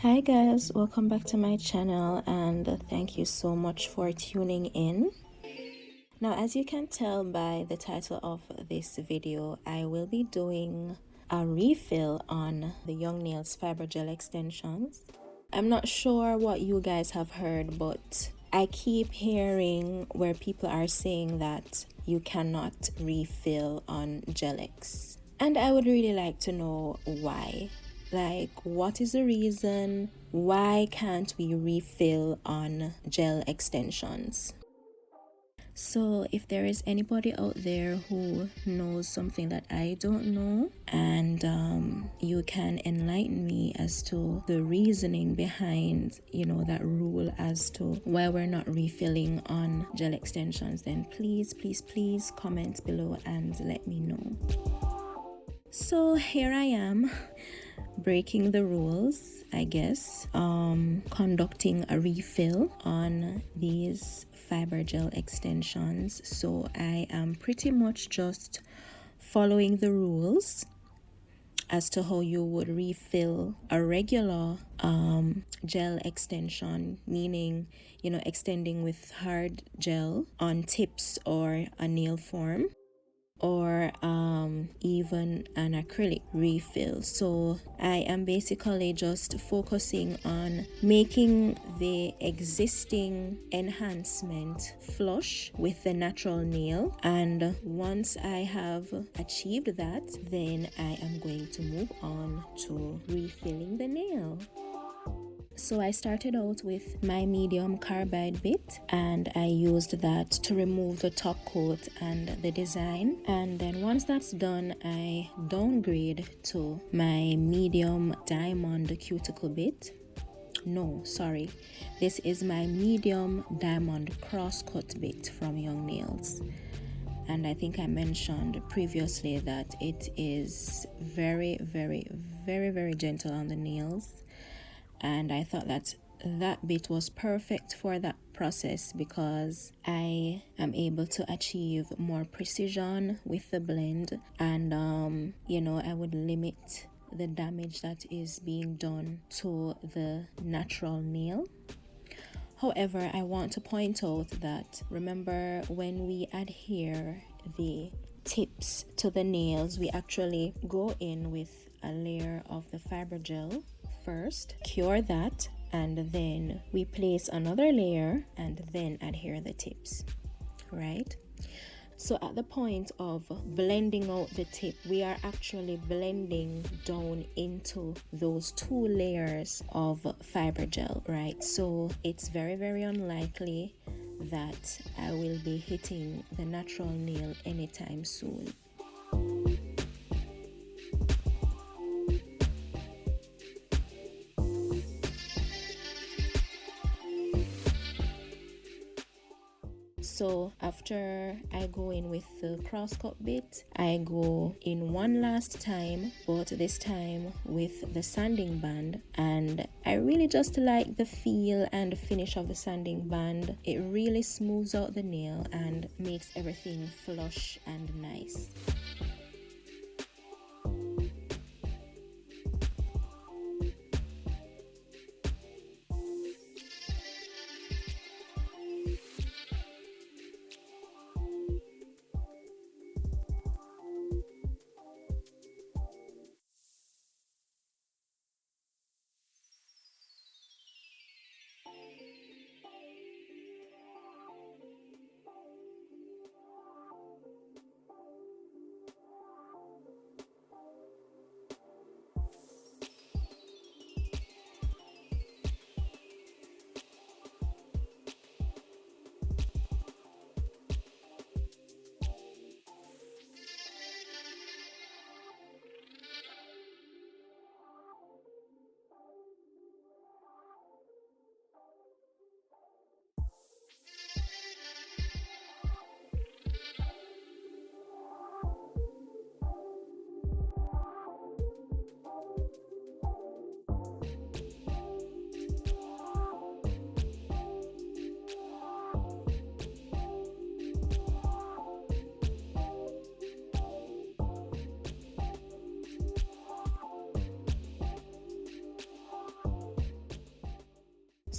Hi guys, welcome back to my channel and thank you so much for tuning in. Now, as you can tell by the title of this video, I will be doing a refill on the Young Nails Fiber Gel extensions. I'm not sure what you guys have heard, but I keep hearing where people are saying that you cannot refill on Gel-X. And I would really like to know why. Like, what is the reason? Why can't we refill on gel extensions? So if there is anybody out there who knows something that I don't know, and you can enlighten me as to the reasoning behind that rule as to why we're not refilling on gel extensions, then please comment below and let me know. So here I am, breaking the rules, I guess, conducting a refill on these fiber gel extensions. So I am pretty much just following the rules as to how you would refill a regular gel extension, meaning extending with hard gel on tips or a nail form, or even an acrylic refill. So I am basically just focusing on making the existing enhancement flush with the natural nail, and once I have achieved that, then I am going to move on to refilling the nail. So I started out with my medium carbide bit, and I used that to remove the top coat and the design. And then once that's done, I downgrade to my medium diamond cuticle bit. No, sorry, this is my medium diamond crosscut bit from Young Nails. And I think I mentioned previously that it is very gentle on the nails, and I thought that that bit was perfect for that process because I am able to achieve more precision with the blend, and I would limit the damage that is being done to the natural nail. However, I want to point out that, remember, when we adhere the tips to the nails, we actually go in with a layer of the fiber gel first, cure that, and then we place another layer and then adhere the tips, right? So at the point of blending out the tip, we are actually blending down into those two layers of fiber gel, right? So it's very unlikely that I will be hitting the natural nail anytime soon. So after I go in with the crosscut bit, I go in one last time, but this time with the sanding band, and I really just like the feel and finish of the sanding band. It really smooths out the nail and makes everything flush and nice.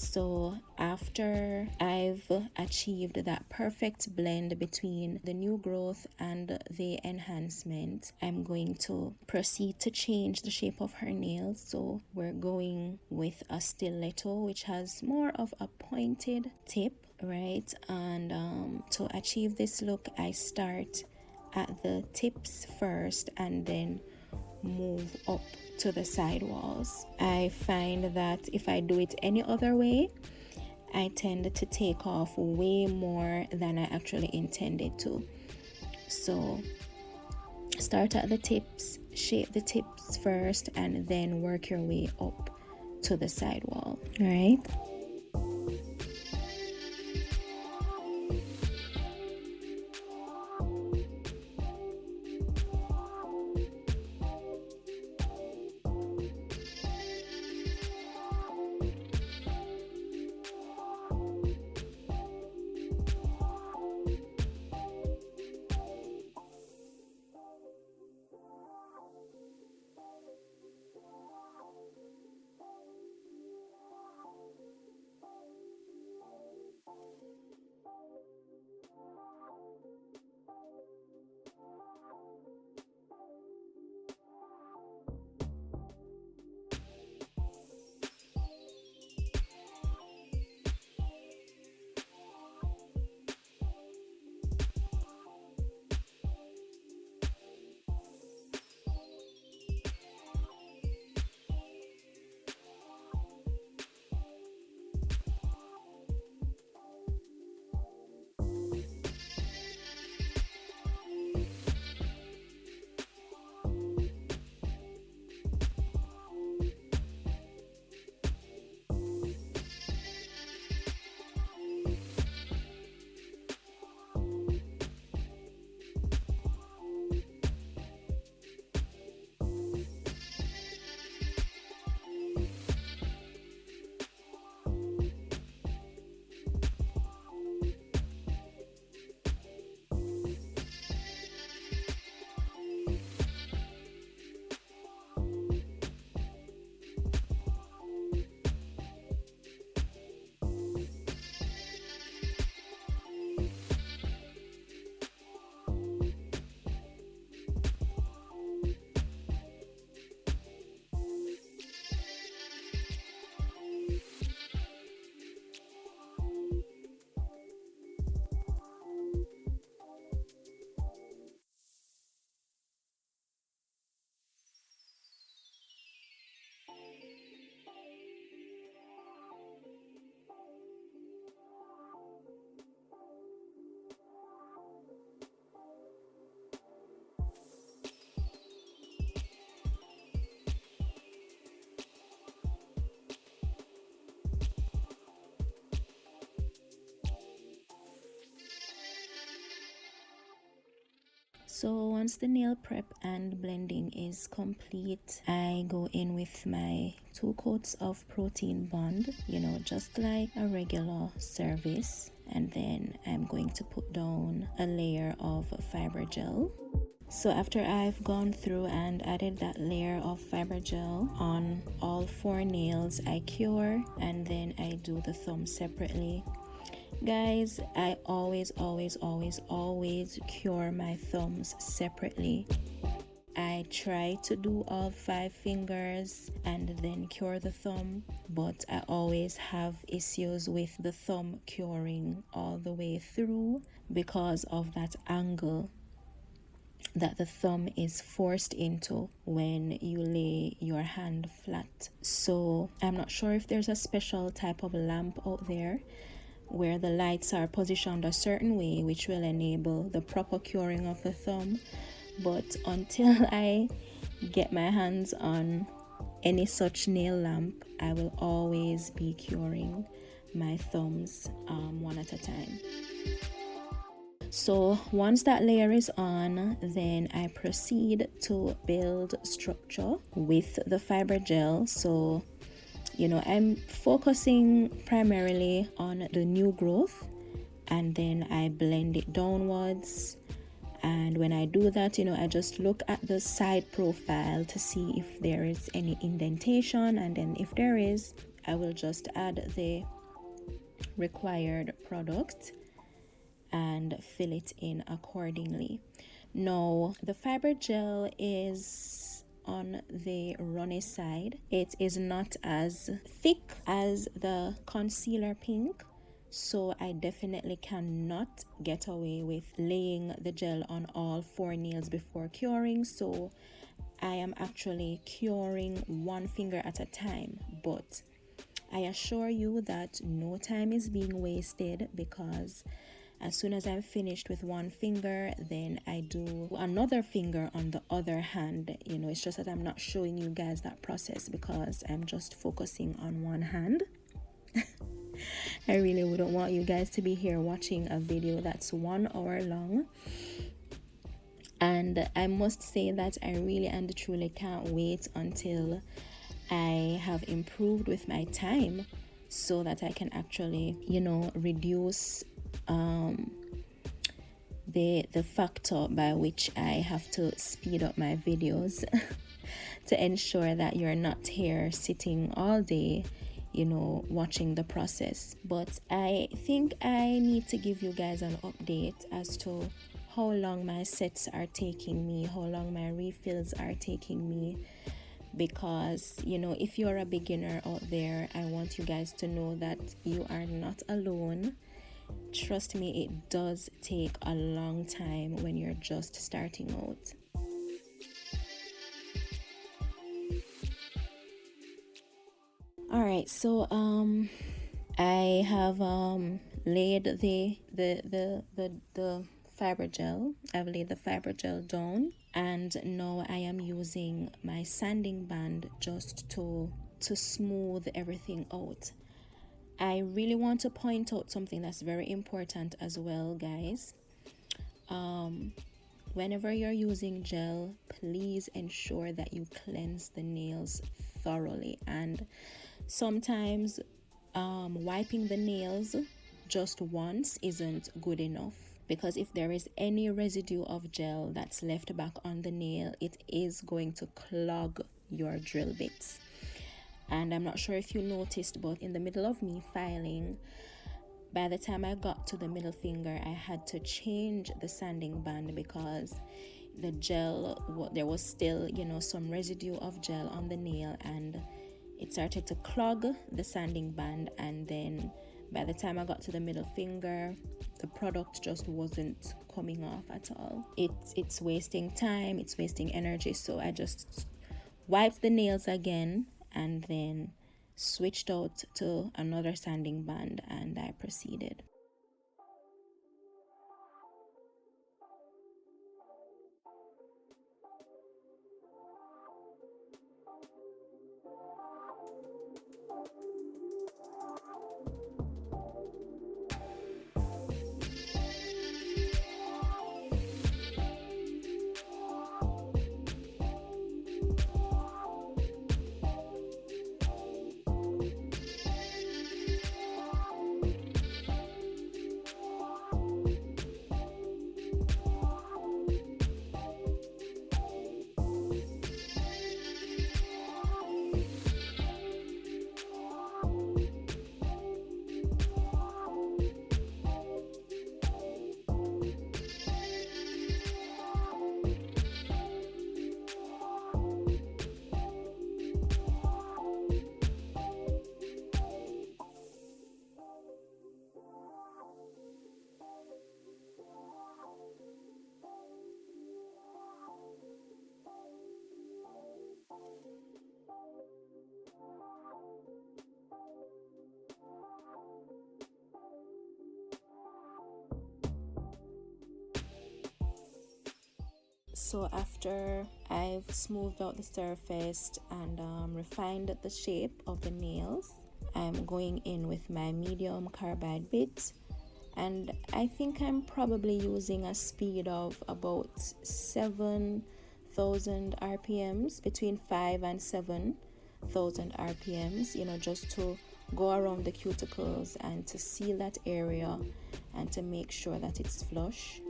So after I've achieved that perfect blend between the new growth and the enhancement, I'm going to proceed to change the shape of her nails. So we're going with a stiletto, which has more of a pointed tip, right? And to achieve this look, I start at the tips first and then move up to the side walls. I find that if I do it any other way, I tend to take off way more than I actually intended to. So start at the tips, shape the tips first, and then work your way up to the side wall. All right. So once the nail prep and blending is complete, I go in with my 2 coats of protein bond, just like a regular service. And then I'm going to put down a layer of fiber gel. So after I've gone through and added that layer of fiber gel on all 4 nails, I cure and then I do the thumb separately. Guys, I always cure my thumbs separately. I try to do all 5 fingers and then cure the thumb, but I always have issues with the thumb curing all the way through because of that angle that the thumb is forced into when you lay your hand flat. So I'm not sure if there's a special type of lamp out there where the lights are positioned a certain way which will enable the proper curing of the thumb, but until I get my hands on any such nail lamp, I will always be curing my thumbs one at a time. So once that layer is on, then I proceed to build structure with the fiber gel. So I'm focusing primarily on the new growth, and then I blend it downwards. And when I do that, I just look at the side profile to see if there is any indentation, and then if there is, I will just add the required product and fill it in accordingly. Now, the fiber gel is on the runny side. It is not as thick as the concealer pink, so I definitely cannot get away with laying the gel on all 4 nails before curing. So I am actually curing one finger at a time, but I assure you that no time is being wasted, because as soon as I'm finished with one finger, then I do another finger on the other hand. It's just that I'm not showing you guys that process because I'm just focusing on one hand. I really wouldn't want you guys to be here watching a video that's 1 hour long. And I must say that I really and truly can't wait until I have improved with my time so that I can actually, reduce the factor by which I have to speed up my videos to ensure that you're not here sitting all day, watching the process. But I think I need to give you guys an update as to how long my sets are taking me, how long my refills are taking me, because if you're a beginner out there, I want you guys to know that you are not alone. Trust me, it does take a long time when you're just starting out. All right, so I have laid the fiber gel. I've laid the fiber gel down, and now I am using my sanding band just to smooth everything out. I really want to point out something that's very important as well, guys. Whenever you're using gel, please ensure that you cleanse the nails thoroughly. And sometimes wiping the nails just once isn't good enough, because if there is any residue of gel that's left back on the nail, it is going to clog your drill bits. And I'm not sure if you noticed, but in the middle of me filing, by the time I got to the middle finger, I had to change the sanding band because the gel, there was still, some residue of gel on the nail, and it started to clog the sanding band. And then by the time I got to the middle finger, the product just wasn't coming off at all. It's wasting time, it's wasting energy. So I just wiped the nails again and then switched out to another sanding band, and I proceeded. So after I've smoothed out the surface and refined the shape of the nails, I'm going in with my medium carbide bit, and I think I'm probably using a speed of about 7,000 RPMs, between 5 and 7,000 RPMs, just to go around the cuticles and to seal that area and to make sure that it's flush.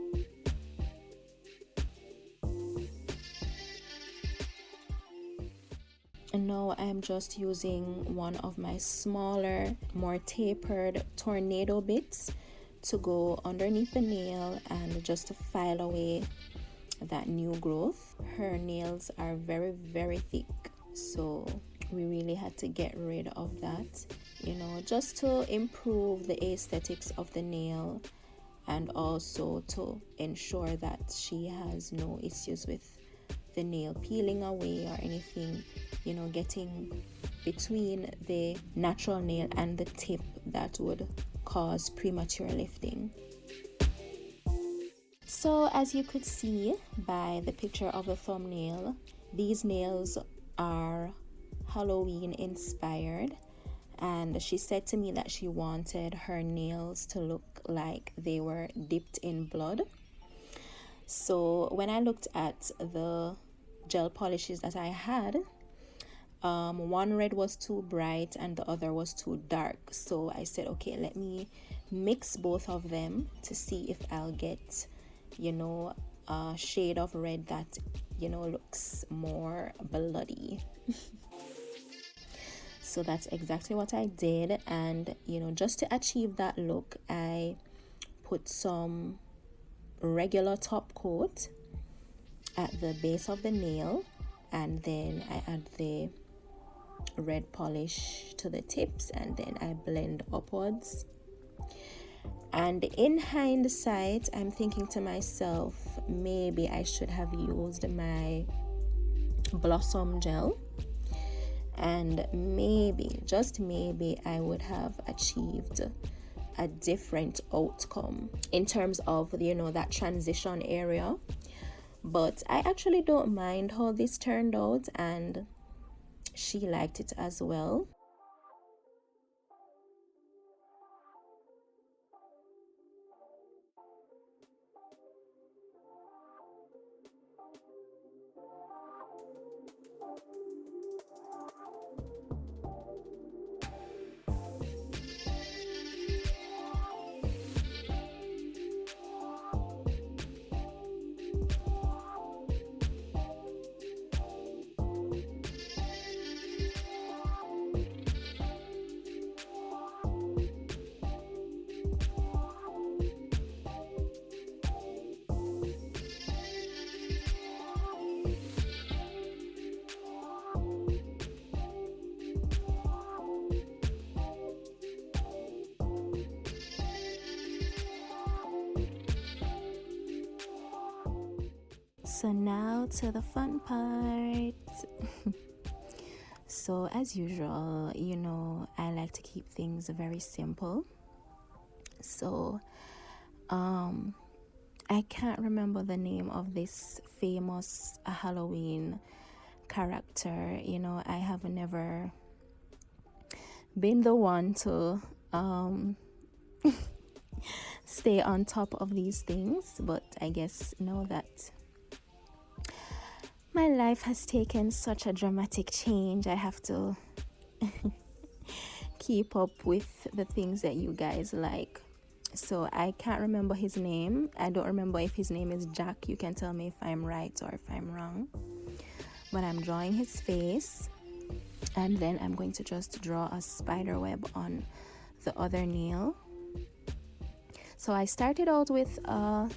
And now I'm just using one of my smaller, more tapered tornado bits to go underneath the nail and just to file away that new growth. Her nails are very, very thick, so we really had to get rid of that, just to improve the aesthetics of the nail, and also to ensure that she has no issues with the nail peeling away or anything, getting between the natural nail and the tip that would cause premature lifting. So as you could see by the picture of the thumbnail, these nails are Halloween inspired, and she said to me that she wanted her nails to look like they were dipped in blood. So when I looked at the gel polishes that I had, one red was too bright and the other was too dark. So I said, okay, let me mix both of them to see if I'll get, a shade of red that, looks more bloody. So that's exactly what I did. And, just to achieve that look, I put some regular top coat at the base of the nail, and then I add the red polish to the tips, and then I blend upwards. And in hindsight, I'm thinking to myself, maybe I should have used my Blossom gel, and maybe, just maybe, I would have achieved a different outcome in terms of, that transition area. But I actually don't mind how this turned out, and she liked it as well. So now to the fun part. So as usual, I like to keep things very simple. So I can't remember the name of this famous Halloween character. I have never been the one to stay on top of these things, but I guess now that my life has taken such a dramatic change, I have to keep up with the things that you guys like. So I can't remember his name. I don't remember if his name is Jack. You can tell me if I'm right or if I'm wrong. But I'm drawing his face, and then I'm going to just draw a spider web on the other nail. So I started out with a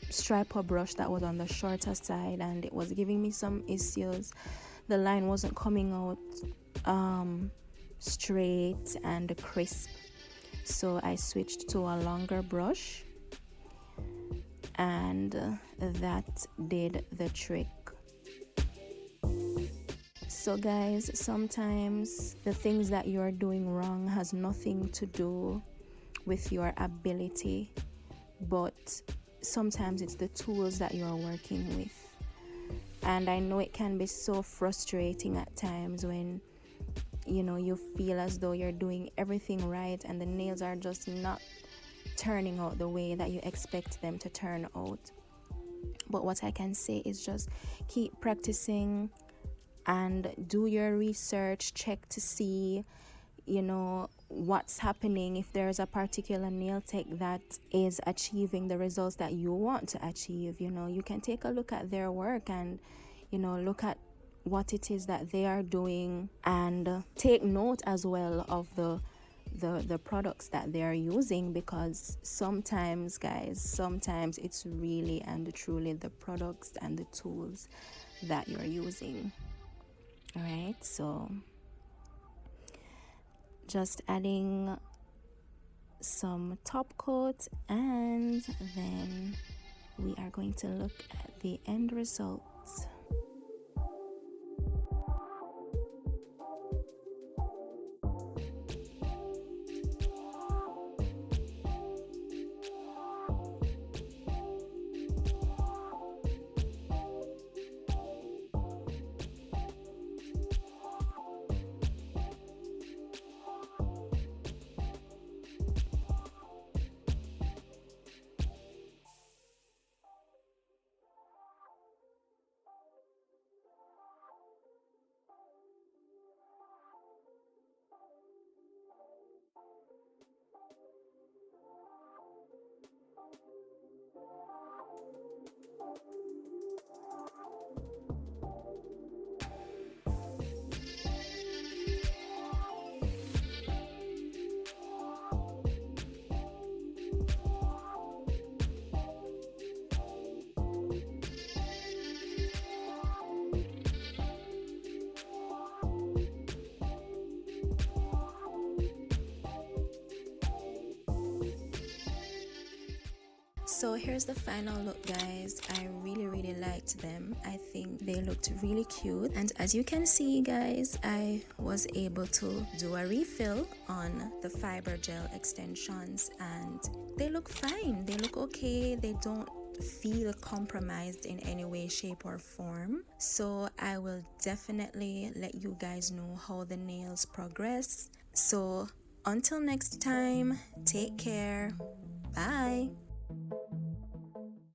striper brush that was on the shorter side, and it was giving me some issues. The line wasn't coming out straight and crisp, so I switched to a longer brush, and that did the trick. So guys, sometimes the things that you're doing wrong has nothing to do with your ability, but sometimes it's the tools that you're working with. And I know it can be so frustrating at times when you feel as though you're doing everything right and the nails are just not turning out the way that you expect them to turn out. But what I can say is just keep practicing and do your research, check to see what's happening. If there's a particular nail tech that is achieving the results that you want to achieve, you can take a look at their work and look at what it is that they are doing, and take note as well of the products that they are using, because sometimes, guys, sometimes it's really and truly the products and the tools that you're using. All right, so just adding some top coat, and then we are going to look at the end results. So here's the final look, guys. I really liked them. I think they looked really cute, and as you can see, guys, I was able to do a refill on the fiber gel extensions, and they look fine. They look okay. They don't feel compromised in any way, shape, or form. So I will definitely let you guys know how the nails progress. So until next time, take care. Bye.